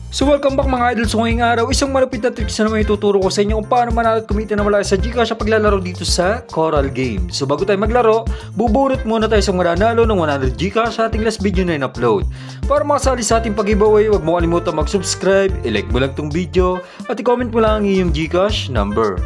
So welcome back mga idol. So ngayong araw, isang malupit na tricks na naman ituturo ko sa inyo kung paano manalo at kumita na wala sa Gcash sa paglalaro dito sa Coral Game. So bago tayo maglaro, bubunot muna tayo sa mananalo ng 100 Gcash sa ating last video na in-upload. Para makasali sa ating pag-giveaway, huwag mo kalimutan mag-subscribe, i-like mo lang tong video, at i-comment mo lang ang iyong Gcash number.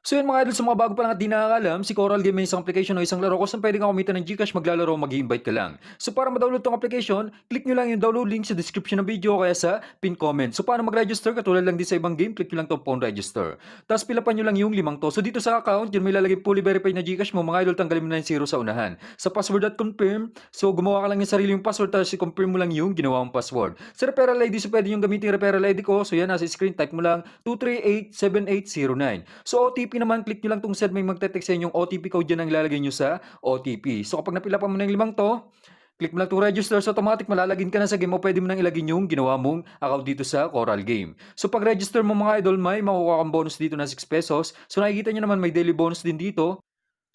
So yun mga idol, sa mga bago pa lang at di nakakalam, si Coral Game ay isang application o isang laro kung saan pwede kang kumita ng Gcash maglalaro o mag-i-invite ka lang. So para ma-download tong application, click nyo lang yung download link sa description ng video o kaya sa pin comment. So paano mag-register, katulad lang din sa ibang game, click nyo lang tong phone register. Tapos pilapan nyo lang yung 5 to. So dito sa account, yun may lalagay fully verified na Gcash mo, mga idol, tanggalin mo na yung 0 sa unahan. Sa password at confirm, so gumawa ka lang yung sarili yung password, tapos i-confirm mo lang yung ginawa mong password. Sa referral ID, so pwede yung gamitin yung referral ID ko. So yan, nasa screen, type mo lang 2387809. So OTP naman, click nyo lang tong send, may magte-text sa inyong OTP code dyan ang ilalagay nyo sa OTP. So kapag napila pa mo ng 5 to, click mo lang itong register, so automatic malalagin ka na sa game o pwede mo nang ilagin yung ginawa mong account dito sa Coral Game. So pag register mo mga idol, may makukuha kang bonus dito na 6 pesos. So nakikita nyo naman may daily bonus din dito.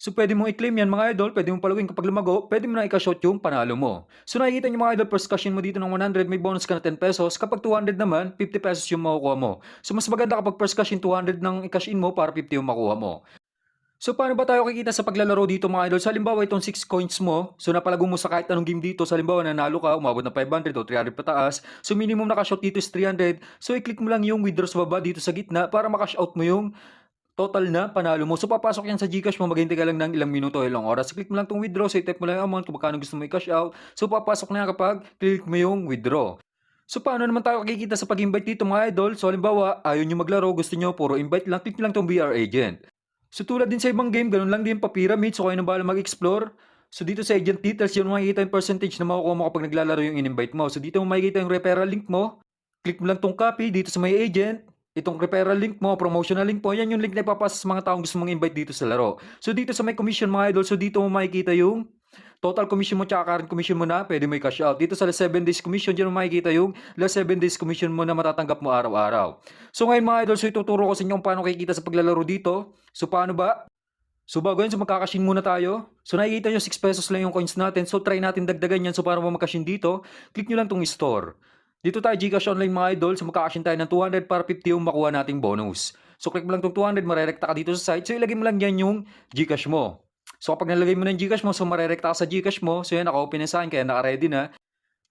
So pwede mong i-claim yan mga idol, pwede mong paluin kapag lumago, pwede mo na i-cash out yung panalo mo. So nakikita nyo mga idol, first cash in mo dito ng 100, may bonus ka na 10 pesos. Kapag 200 naman, 50 pesos yung makukuha mo. So mas maganda kapag first cash in 200 ng i-cash in mo para 50 yung makuha mo. So paano ba tayo kikita sa paglalaro dito mga idol? So halimbawa itong 6 coins mo, so napalago mo sa kahit anong game dito, so halimbawa nanalo ka, umabot na 500 o 300 pataas, so minimum na cash out dito is 300, so i-click mo lang yung withdraw sa baba dito sa gitna para ma-cash out mo yung total na panalo mo. So papasok yan sa Gcash mo, maghintay ka lang ng ilang minuto o ilang oras. Click mo lang tong withdraw, so i-type mo lang yung amount kung magkano gusto mo i-cash out. So papasok na yan kapag click mo yung withdraw. So paano naman tayo kikita sa pag-invite dito mga idol? So halimbawa, ayaw nyo maglaro, gusto nyo puro invite lang, click nyo lang tong BR agent. So tulad din sa ibang game, ganun lang din pa-pyramid, so kayo na bahala mag-explore. So dito sa agent details, yun makikita yung percentage na makukuha mo kapag naglalaro yung in-invite mo. So dito mo makikita yung referral link mo. Click mo lang tong copy dito sa may agent. Itong referral link mo, promotional link mo, yan yung link na ipapasa sa mga taong gusto mong invite dito sa laro. So dito sa may commission mga idol, so dito mo makikita yung total commission mo tsaka current commission mo na pwede mo i-cash out. Dito sa last 7 days commission, dyan mo makikita yung last 7 days commission mo na matatanggap mo araw-araw. So ngayon mga idol, so ituturo ko sa inyo kung paano kikita sa paglalaro dito. So paano ba? So bago yun, so magkakashin muna tayo. So nakikita nyo 6 pesos lang yung coins natin. So try natin dagdagan yan. So para magkashin dito, click nyo lang tong store. Dito tayo Gcash online mga idol. So magkakashin tayo ng 200 para 50 yung makuha nating bonus. So click mo lang tong 200, marerekta ka dito sa site. So ilagay mo lang yan yung Gcash mo. So kapag nalagay mo na yung Gcash mo, so marerekta ka sa Gcash mo. So yan, naka-open na sa akin, kaya naka-ready na.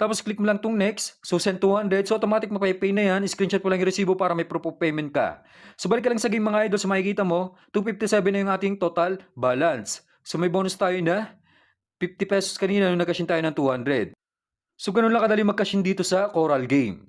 Tapos click mo lang tong next. So send 200. So automatic mapay-pay na yan. Screenshot mo lang yung resibo para may proof of payment ka. So balik ka lang sa game mga idol. So makikita mo, 257 na yung ating total balance. So may bonus tayo na 50 pesos kanina nung nag-cashin tayo ng 200. So ganun lang kadali mag-cashin dito sa Coral Game.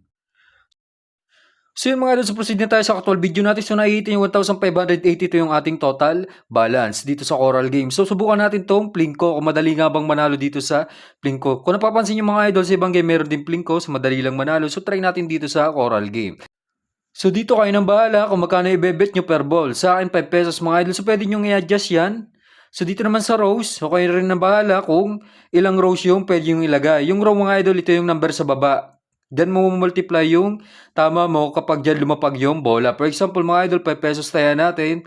So yun mga idol, so proceed na tayo sa actual video natin. So nakikita yung 1,582 yung ating total balance dito sa Coral Game. So subukan natin tong Plinko kung madali nga bang manalo dito sa Plinko. Kung napapansin yung mga idol sa ibang game meron din Plinko, so madali lang manalo. So try natin dito sa Coral Game. So dito kayo nang bahala kung magkano i-bet nyo per ball. Sa akin 5 pesos mga idol. So pwede nyo i-adjust yan. So dito naman sa rows, so kayo rin nang bahala kung ilang rows yung pwede yung ilagay. Yung row mga idol, ito yung number sa baba. Diyan mo multiply yung tama mo kapag dyan lumapag yung bola. For example mga idol, 5 pesos tayo natin.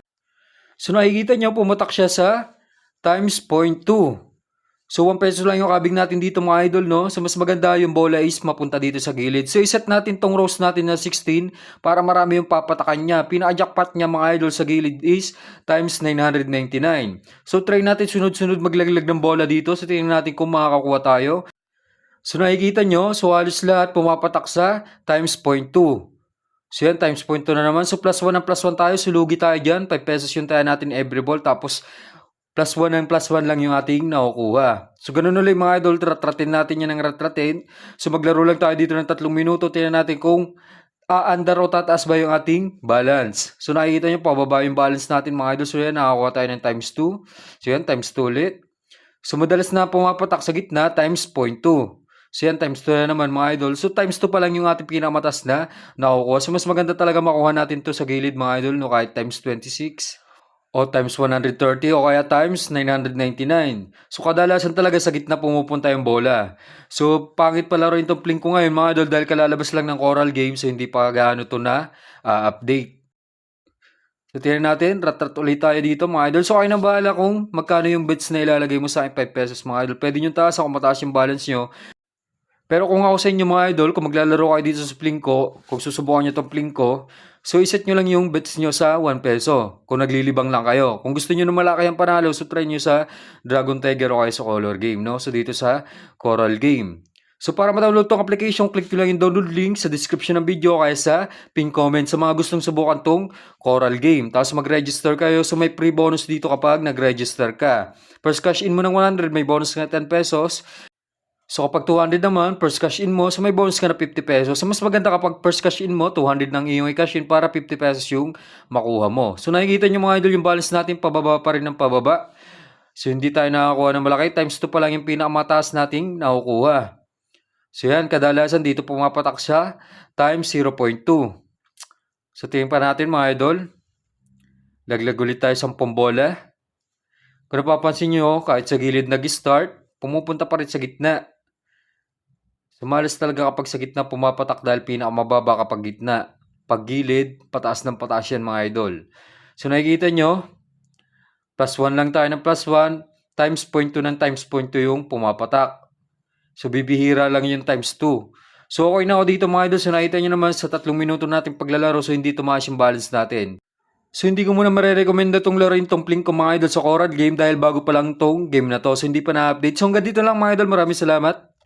So nakikita nyo, pumatak siya sa times 0.2. So 1 peso lang yung kabig natin dito mga idol, no? So mas maganda yung bola is mapunta dito sa gilid. So iset natin tong rows natin na 16 para marami yung papatakan niya. Pinaka-jackpot niya mga idol sa gilid is times 999. So try natin sunod-sunod maglaglag ng bola dito. So tingnan natin kung makakakuha tayo. So nakikita nyo, so halos lahat pumapatak sa times 0.2. So yan, times 0.2 na naman. So plus 1 ang plus 1 tayo, sulugi tayo dyan. 5 pesos yung tayo natin every ball. Tapos plus 1 ang plus 1 lang yung ating nakukuha. So ganun ulit mga idol, ratratin natin yan ng ratratin. So maglaro lang tayo dito ng 3 minuto. Tingnan natin kung under o tataas ba yung ating balance. So nakikita nyo, pababa yung balance natin mga idol. So yan, nakakuha tayo ng times 2. So yan, times 2 ulit. So madalas na pumapatak sa gitna, times 0.2. So yan, times 2 na naman mga idol. So times 2 pa lang yung ating pinakamatas na nakukuha. So mas maganda talaga makuha natin to sa gilid mga idol, no, kahit times 26. O times 130 o kaya times 999. So kadalasan talaga sa gitna pumupunta yung bola. So pangit palaruin tong Plinko ngayon mga idol dahil kalalabas lang ng Coral Game so hindi pa gaano to na update. So tingnan natin, rat ulit tayo dito mga idol. So kayo nang bahala kung magkano yung bets na ilalagay mo sa akin 5 pesos mga idol. Pwede nyo taas kung mataas yung balance nyo. Pero kung ako sa inyo mga idol, kung maglalaro kayo dito sa Plinko, kung susubukan nyo itong Plinko, so iset nyo lang yung bets nyo sa 1 peso. Kung naglilibang lang kayo. Kung gusto nyo na malaki ang panalo, so try nyo sa Dragon Tiger o kayo sa Color Game, no? So dito sa Coral Game. So para ma-download tong application, click nyo lang yung download link sa description ng video kaya sa pin comment sa mga gustong subukan tong Coral Game. Tapos mag-register kayo, so may free bonus dito kapag nag-register ka. First cash in mo ng 100, may bonus ka na 10 pesos. So kapag 200 naman, first cash in mo, so may bonus ka na 50 pesos. So mas maganda kapag first cash in mo, 200 nang iyong i-cash in para 50 pesos yung makuha mo. So nakikita nyo mga idol, yung balance natin pababa pa rin ng pababa. So hindi tayo nakakuha ng malaki, times 2 pa lang yung pinakamataas nating nakukuha. So yan, kadalasan dito pumapatak siya, times 0.2. So tingin pa natin mga idol, laglag ulit tayo 10 bola. Kung napapansin nyo, kahit sa gilid nag-start, pumupunta pa rin sa gitna. Sumalas talaga kapag sa gitna pumapatak dahil pinakamababa kapag gitna. Pag gilid, pataas ng pataas yan mga idol. So nakikita nyo, plus 1 lang tayo ng plus 1, times 0.2 ng times 0.2 yung pumapatak. So bibihira lang yung times 2. So okay na ako dito mga idol. So nakita nyo naman sa 3 minuto natin paglalaro so hindi tumaas yung balance natin. So hindi ko muna marerekomenda tong laruin tong Plinko mga idol sa Coral Game dahil bago pa lang tong game na to. So hindi pa na-update. So hanggang dito lang mga idol. Maraming salamat.